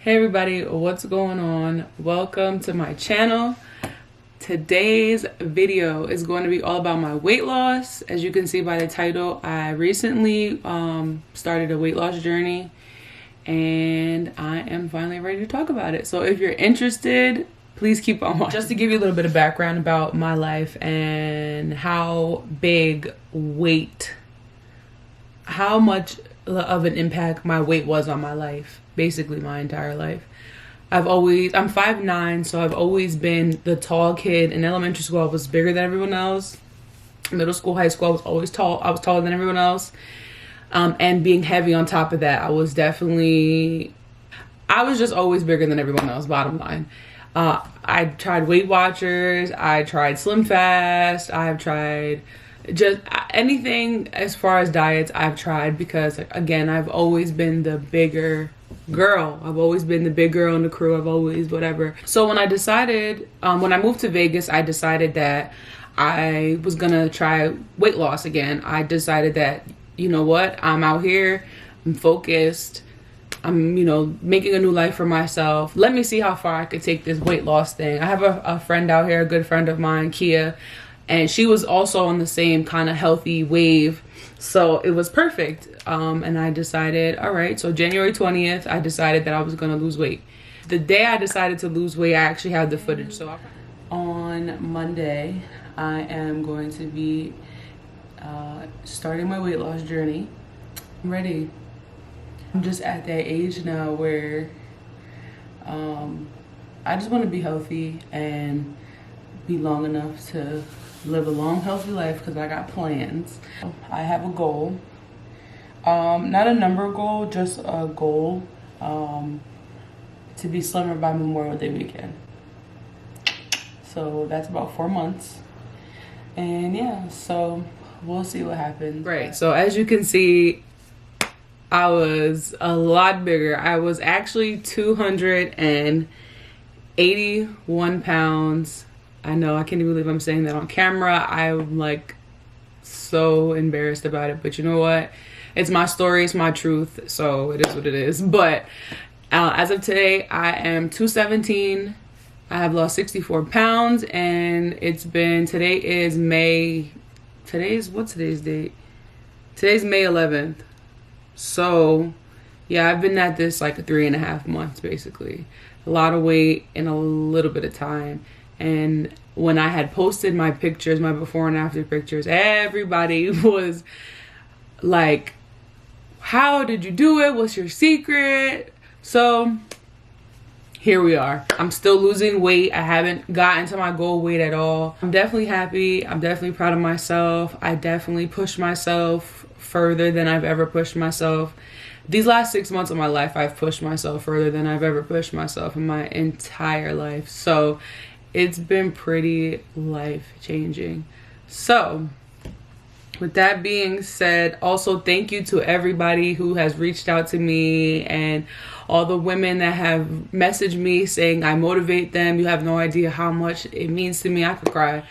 Hey everybody, what's going on? Welcome to my channel. Today's video is going to be all about my weight loss. As you can see by the title, I recently started a weight loss journey and I am finally ready to talk about it. So if you're interested, please keep on watching. Just to give you a little bit of background about my life and how much of an impact my weight was on my life, basically my entire life. I'm 5'9", so I've always been the tall kid. In elementary school, I was bigger than everyone else. Middle school, high school, I was always tall. I was taller than everyone else. And being heavy on top of that, I was just always bigger than everyone else, bottom line. I tried Weight Watchers, I tried Slim Fast, I've tried just anything as far as diets I've tried, because again, I've always been the bigger girl. I've always been the big girl in the crew. I've always whatever. So when I decided, when I moved to Vegas, I decided that I was gonna try weight loss again. I decided that, you know what, I'm out here, I'm focused, I'm, making a new life for myself. Let me see how far I could take this weight loss thing. I have a friend out here, a good friend of mine, Kia, and she was also on the same kind of healthy wave. So it was perfect. And I decided, all right, so January 20th, I decided that I was going to lose weight. The day I decided to lose weight, I actually had the footage. So on Monday, I am going to be starting my weight loss journey. I'm ready. I'm just at that age now where I just want to be healthy and be long enough to live a long, healthy life, because I got plans. I have a goal. Not a number goal, just a goal to be slimmer by Memorial Day weekend. So that's about 4 months. And yeah, so we'll see what happens. Right, so as you can see, I was a lot bigger. I was actually 281 pounds. I know, I can't even believe I'm saying that on camera. I'm like so embarrassed about it, but you know what? It's my story, it's my truth, so it is what it is. But as of today, I am 217. I have lost 64 pounds, and what's today's date? Today's May 11th. So yeah, I've been at this like 3.5 months, basically. A lot of weight in a little bit of time. And when I had posted my pictures, my before and after pictures, everybody was like, how did you do it? What's your secret? So here we are. I'm still losing weight. I haven't gotten to my goal weight at all. I'm definitely happy. I'm definitely proud of myself. I definitely pushed myself further than I've ever pushed myself. These last 6 months of my life, I've pushed myself further than I've ever pushed myself in my entire life. So it's been pretty life-changing. So with that being said, also thank you to everybody who has reached out to me and all the women that have messaged me saying I motivate them. You have no idea how much it means to me. I could cry.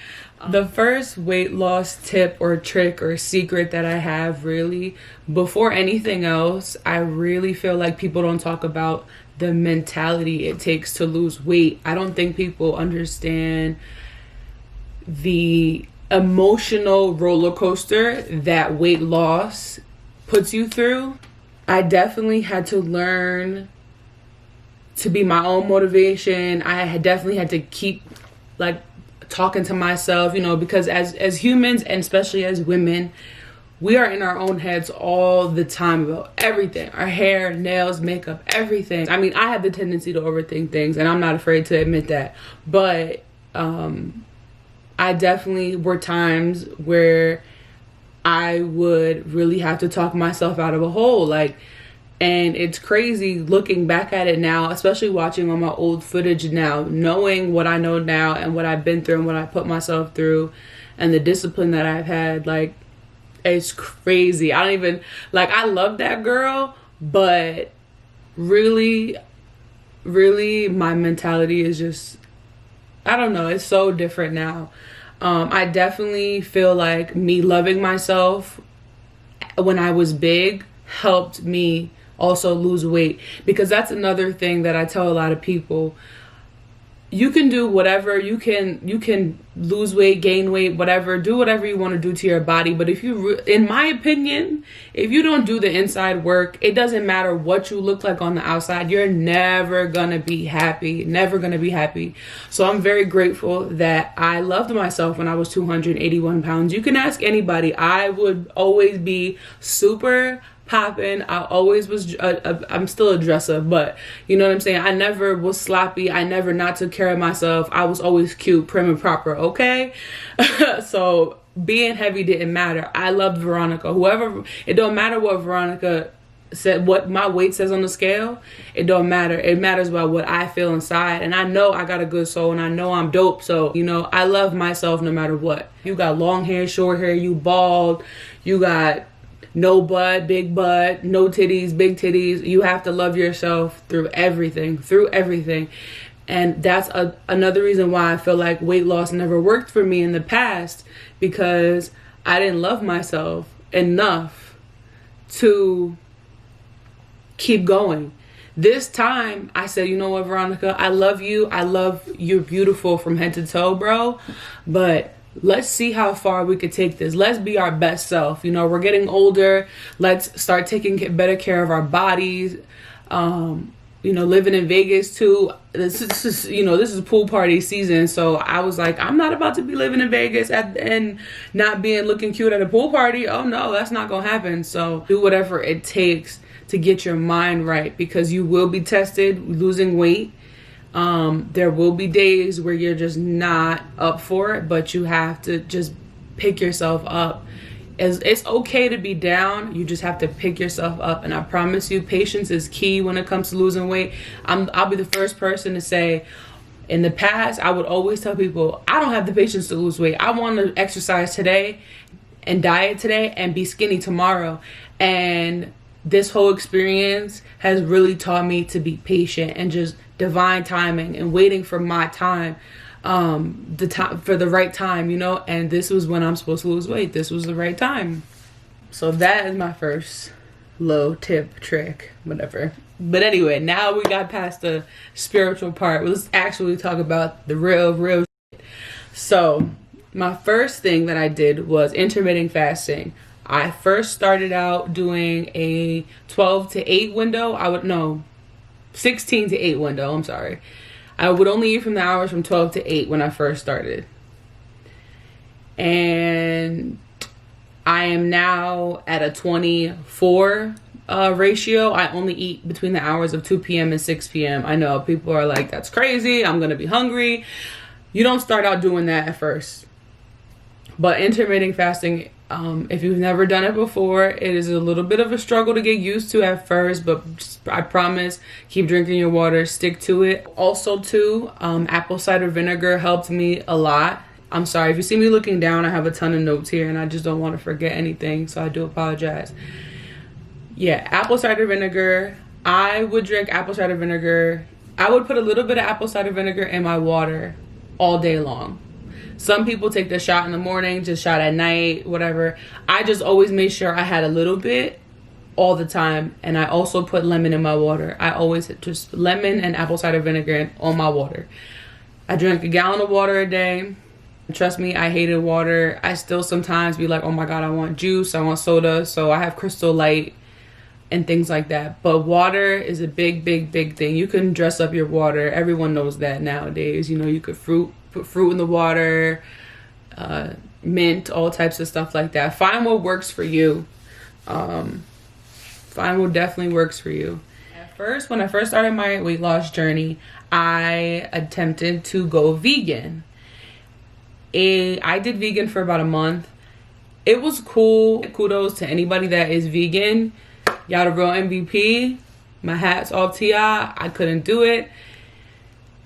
The first weight loss tip or trick or secret that I have, really, before anything else, I really feel like people don't talk about the mentality it takes to lose weight. I don't think people understand the emotional roller coaster that weight loss puts you through. I definitely had to learn to be my own motivation. I had definitely had to keep talking to myself, because as humans, and especially as women, we are in our own heads all the time about everything. Our hair, nails, makeup, everything. I mean, I have the tendency to overthink things, and I'm not afraid to admit that. But I definitely were times where I would really have to talk myself out of a hole. And it's crazy looking back at it now, especially watching on my old footage now, knowing what I know now and what I've been through and what I put myself through and the discipline that I've had. It's crazy. I love that girl, but really, really my mentality is just, I don't know, it's so different now. I definitely feel like me loving myself when I was big helped me also lose weight, because that's another thing that I tell a lot of people. You can do whatever, you can lose weight, gain weight, whatever, do whatever you want to do to your body. But if you, in my opinion, if you don't do the inside work, it doesn't matter what you look like on the outside. You're never gonna be happy, never gonna be happy. So I'm very grateful that I loved myself when I was 281 pounds. You can ask anybody. I would always be super popping. I always was, I'm still a dresser, but you know what I'm saying? I never was sloppy. I never not took care of myself. I was always cute, prim and proper, okay? So being heavy didn't matter. I loved Veronica. Whoever, it don't matter what Veronica said, what my weight says on the scale, it don't matter. It matters about what I feel inside. And I know I got a good soul, and I know I'm dope. So, you know, I love myself no matter what. You got long hair, short hair, you bald, you got no butt, big butt, no titties, big titties. You have to love yourself through everything, And that's another reason why I feel like weight loss never worked for me in the past, because I didn't love myself enough to keep going. This time I said, you know what, Veronica, I love you. I love you're beautiful from head to toe, bro. But let's see how far we could take this. Let's be our best self. You know, we're getting older. Let's start taking better care of our bodies. You know, living in Vegas too. This is pool party season. So I was like, I'm not about to be living in Vegas and not being looking cute at a pool party. Oh no, that's not gonna happen. So do whatever it takes to get your mind right, because you will be tested losing weight. There will be days where you're just not up for it, but you have to just pick yourself up. It's okay to be down. You just have to pick yourself up. And I promise you, patience is key when it comes to losing weight. I'll be the first person to say, in the past, I would always tell people, I don't have the patience to lose weight. I want to exercise today and diet today and be skinny tomorrow. And this whole experience has really taught me to be patient and just divine timing and waiting for my time, the time for the right time, you know. And this was when I'm supposed to lose weight. This was the right time. So that is my first low tip, trick, whatever. But anyway, now we got past the spiritual part. Let's actually talk about the real shit. So my first thing that I did was intermittent fasting. I first started out doing a 12 to 8 window. 16 to 8 window. I'm sorry. I would only eat from the hours from 12 to 8 when I first started. And I am now at a 24 ratio. I only eat between the hours of 2 p.m. and 6 p.m. I know people are like, that's crazy. I'm going to be hungry. You don't start out doing that at first. But intermittent fasting, if you've never done it before, it is a little bit of a struggle to get used to at first, but I promise, keep drinking your water, stick to it. Also too, apple cider vinegar helped me a lot. I'm sorry, if you see me looking down, I have a ton of notes here and I just don't want to forget anything, so I do apologize. Yeah, apple cider vinegar. I would drink apple cider vinegar. I would put a little bit of apple cider vinegar in my water all day long. Some people take the shot in the morning, just shot at night, whatever. I just always made sure I had a little bit all the time. And I also put lemon in my water. I always just lemon and apple cider vinegar in all my water. I drank a gallon of water a day. Trust me, I hated water. I still sometimes be like, oh my God, I want juice, I want soda. So I have Crystal Light and things like that. But water is a big thing. You can dress up your water. Everyone knows that nowadays. You know, you could put fruit in the water, mint, all types of stuff like that. Find what works for you. Find what definitely works for you. At first, when I first started my weight loss journey, I attempted to go vegan. I did vegan for about a month. It was cool. Kudos to anybody that is vegan. Y'all the real MVP. My hat's off to y'all. I couldn't do it.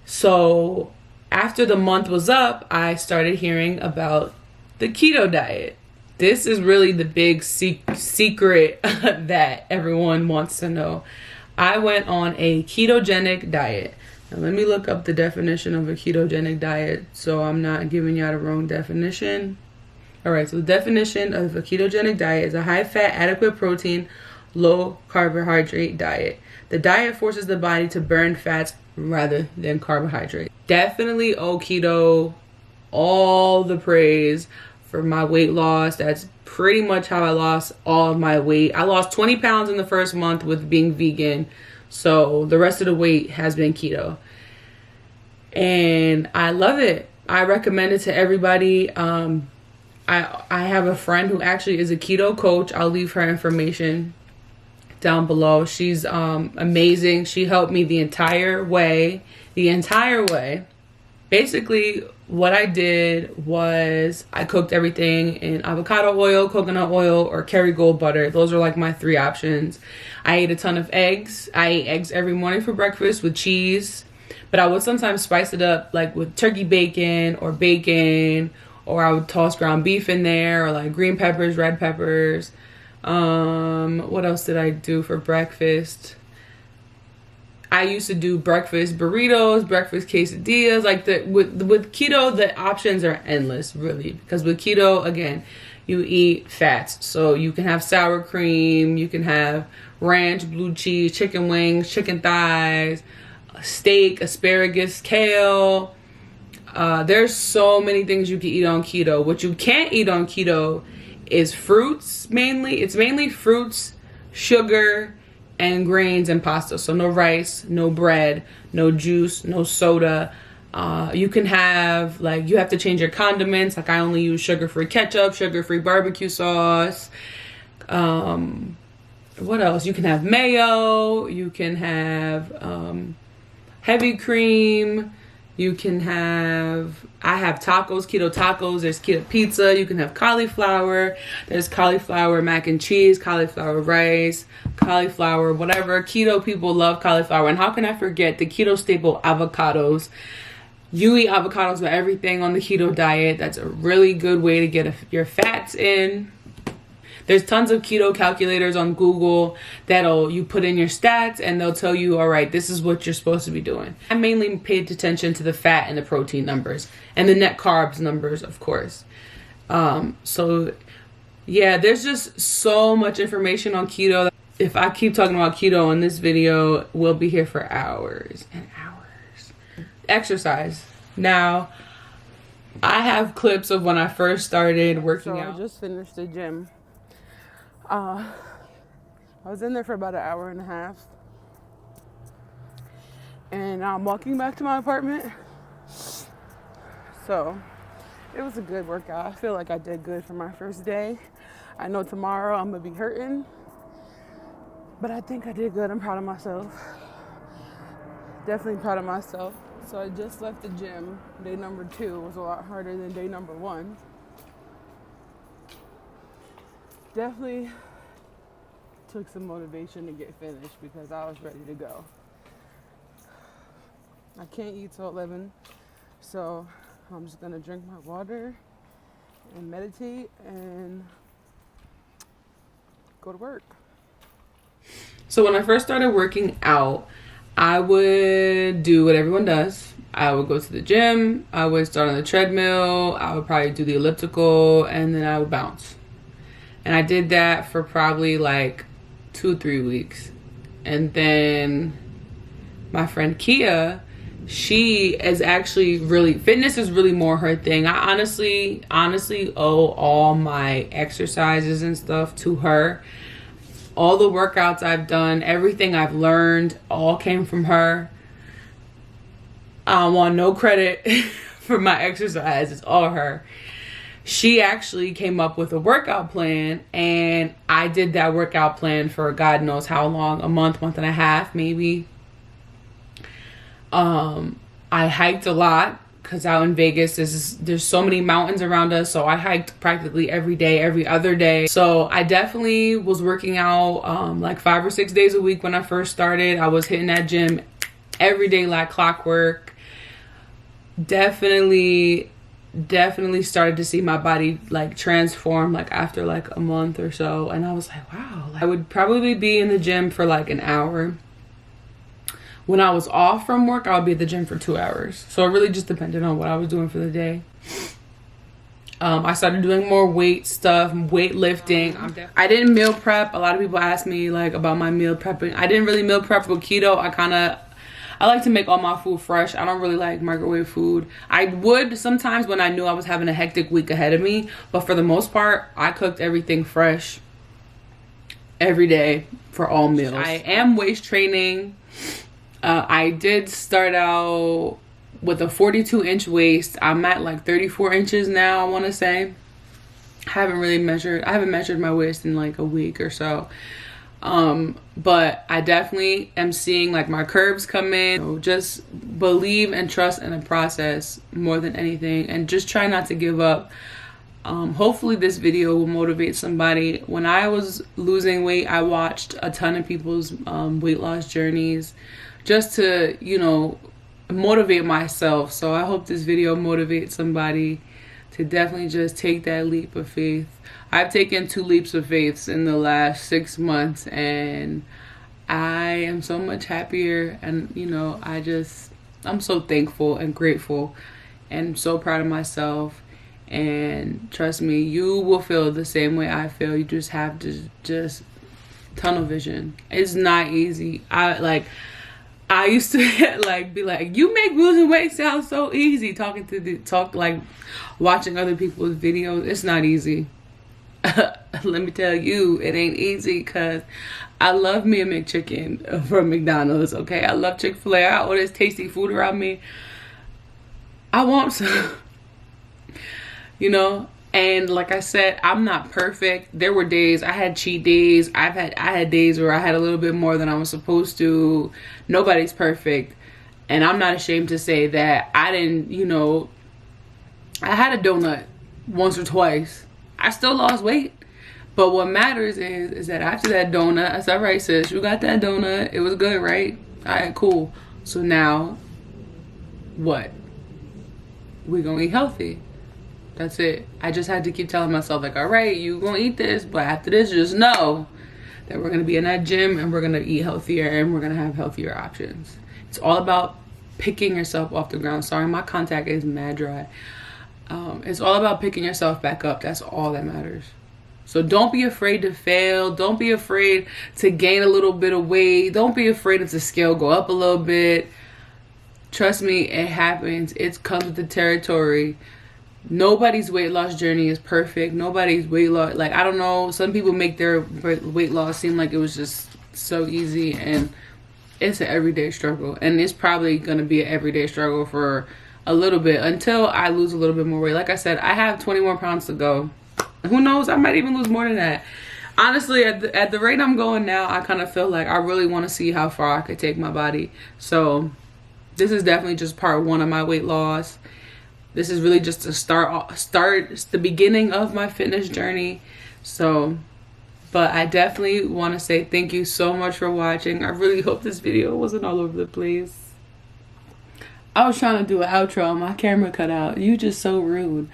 So after the month was up, I started hearing about the keto diet. This is really the big secret that everyone wants to know. I went on a ketogenic diet. Now let me look up the definition of a ketogenic diet so I'm not giving y'all the wrong definition. All right, so the definition of a ketogenic diet is a high-fat, adequate protein, low carbohydrate diet. The diet forces the body to burn fats rather than carbohydrates. Definitely keto, all the praise for my weight loss. That's pretty much how I lost all of my weight. I lost 20 pounds in the first month with being vegan. So the rest of the weight has been keto. And I love it. I recommend it to everybody. I have a friend who actually is a keto coach. I'll leave her information down below. She's amazing. She helped me the entire way. Basically, what I did was I cooked everything in avocado oil, coconut oil, or Kerrygold butter. Those are like my 3 options. I ate a ton of eggs. I ate eggs every morning for breakfast with cheese, but I would sometimes spice it up like with turkey bacon, or I would toss ground beef in there, or like green peppers, red peppers. What else did I do for breakfast? I used to do breakfast burritos, breakfast quesadillas. Like with keto, the options are endless, really. Because with keto, again, you eat fats. So you can have sour cream, you can have ranch, blue cheese, chicken wings, chicken thighs, steak, asparagus, kale. There's so many things you can eat on keto. What you can't eat on keto is fruits mainly. It's mainly fruits, sugar, and grains and pasta. So no rice, no bread, no juice, no soda. You can have, like, you have to change your condiments. Like, I only use sugar-free ketchup, sugar-free barbecue sauce. What else? You can have mayo. You can have heavy cream. You can have, I have tacos, keto tacos. There's keto pizza. You can have cauliflower. There's cauliflower mac and cheese, cauliflower rice, cauliflower, whatever. Keto people love cauliflower. And how can I forget the keto staple, avocados? You eat avocados with everything on the keto diet. That's a really good way to get your fats in. There's tons of keto calculators on Google that'll you put in your stats and they'll tell you, all right, this is what you're supposed to be doing. I mainly paid attention to the fat and the protein numbers and the net carbs numbers, of course. So yeah, there's just so much information on keto. If I keep talking about keto in this video, we'll be here for hours and hours. Exercise. Now, I have clips of when I first started working out. I just finished the gym. I was in there for about an hour and a half, and I'm walking back to my apartment. So it was a good workout. I feel like I did good for my first day. I know tomorrow I'm gonna be hurting, but I think I did good. I'm proud of myself. Definitely proud of myself. So I just left the gym. Day number 2 was a lot harder than day number 1. Definitely took some motivation to get finished because I was ready to go. I can't eat till 11, so I'm just gonna drink my water and meditate and go to work. So when I first started working out, I would do what everyone does. I would go to the gym, I would start on the treadmill, I would probably do the elliptical, and then I would bounce. And I did that for probably like 2-3 weeks. And then my friend Kia, she is actually really, fitness is really more her thing. I honestly owe all my exercises and stuff to her. All the workouts I've done, everything I've learned, all came from her. I don't want no credit for my exercise. It's all her. She actually came up with a workout plan, and I did that workout plan for God knows how long, a month and a half, maybe. I hiked a lot because out in Vegas, there's so many mountains around us. So I hiked practically every day, every other day. So I definitely was working out like 5 or 6 days a week when I first started. I was hitting that gym every day like clockwork. Definitely started to see my body like transform like after like a month or so, and I was like, wow. I would probably be in the gym for like an hour. When I was off from work, I would be at the gym for 2 hours. So it really just depended on what I was doing for the day. I started doing more weight stuff, weightlifting. I didn't meal prep. A lot of people ask me like about my meal prepping. I didn't really meal prep with keto. I like to make all my food fresh. I don't really like microwave food. I would sometimes when I knew I was having a hectic week ahead of me, but for the most part, I cooked everything fresh every day for all meals. I am waist training. I did start out with a 42-inch waist. I'm at like 34 inches now, I want to say. I haven't measured my waist in like a week or so. But I definitely am seeing like my curves come in. So just believe and trust in the process more than anything, and just try not to give up. Hopefully this video will motivate somebody. When I was losing weight, I watched a ton of people's weight loss journeys just to, you know, motivate myself. So I hope this video motivates somebody to definitely just take that leap of faith. I've taken 2 leaps of faith in the last 6 months, and I am so much happier. And you know, I'm so thankful and grateful and so proud of myself. And trust me, you will feel the same way I feel. You just have to just tunnel vision. It's not easy. I used to like be like, you make losing weight sound so easy. Like watching other people's videos, it's not easy. Let me tell you, it ain't easy, because I love me a McChicken from McDonald's, okay? I love Chick-fil-A. I got all this tasty food around me. I want some, you know? And like I said, I'm not perfect. There were days, I had cheat days. I had days where I had a little bit more than I was supposed to. Nobody's perfect. And I'm not ashamed to say that I didn't, you know, I had a donut once or twice. I still lost weight. But what matters is that after that donut, I said, all right, sis, you got that donut. It was good, right? All right, cool. So now, what? We're going to eat healthy. That's it. I just had to keep telling myself, like, all right, you gonna eat this, but after this, just know that we're gonna be in that gym and we're gonna eat healthier and we're gonna have healthier options. It's all about picking yourself off the ground. Sorry, my contact is mad dry. It's all about picking yourself back up. That's all that matters. So don't be afraid to fail. Don't be afraid to gain a little bit of weight. Don't be afraid if the scale go up a little bit. Trust me, it happens. It comes with the territory. Nobody's weight loss journey is perfect. Nobody's weight loss, like, I don't know, some people make their weight loss seem like it was just so easy, and it's an everyday struggle. And it's probably going to be an everyday struggle for a little bit until I lose a little bit more weight. Like I said, I have 20 more pounds to go. Who knows, I might even lose more than that. Honestly, at the rate I'm going now, I kind of feel like I really want to see how far I could take my body. So this is definitely just part 1 of my weight loss. This is really just to start the beginning of my fitness journey. So, but I definitely want to say thank you so much for watching. I really hope this video wasn't all over the place. I was trying to do an outro and my camera cut out. You just so rude.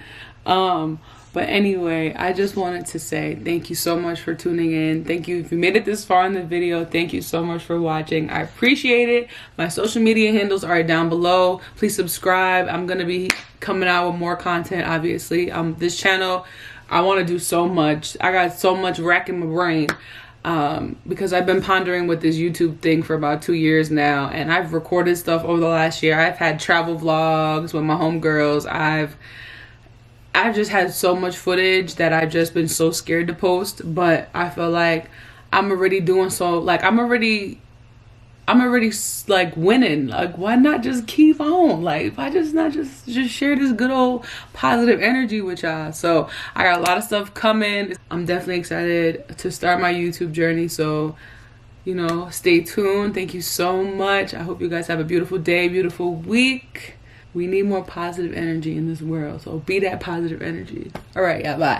But anyway, I just wanted to say thank you so much for tuning in. Thank you if you made it this far in the video. Thank you so much for watching. I appreciate it. My social media handles are down below. Please subscribe. I'm going to be coming out with more content, obviously. This channel, I want to do so much. I got so much racking my brain because I've been pondering with this YouTube thing for about 2 years now. And I've recorded stuff over the last year. I've had travel vlogs with my homegirls. I've just had so much footage that I've just been so scared to post, but I feel like I'm already doing so, like I'm already like winning. Like, why not just keep on? Like, why just not just share this good old positive energy with y'all? So I got a lot of stuff coming. I'm definitely excited to start my YouTube journey. So, you know, stay tuned. Thank you so much. I hope you guys have a beautiful day, beautiful week. We need more positive energy in this world. So be that positive energy. All right, yeah, bye.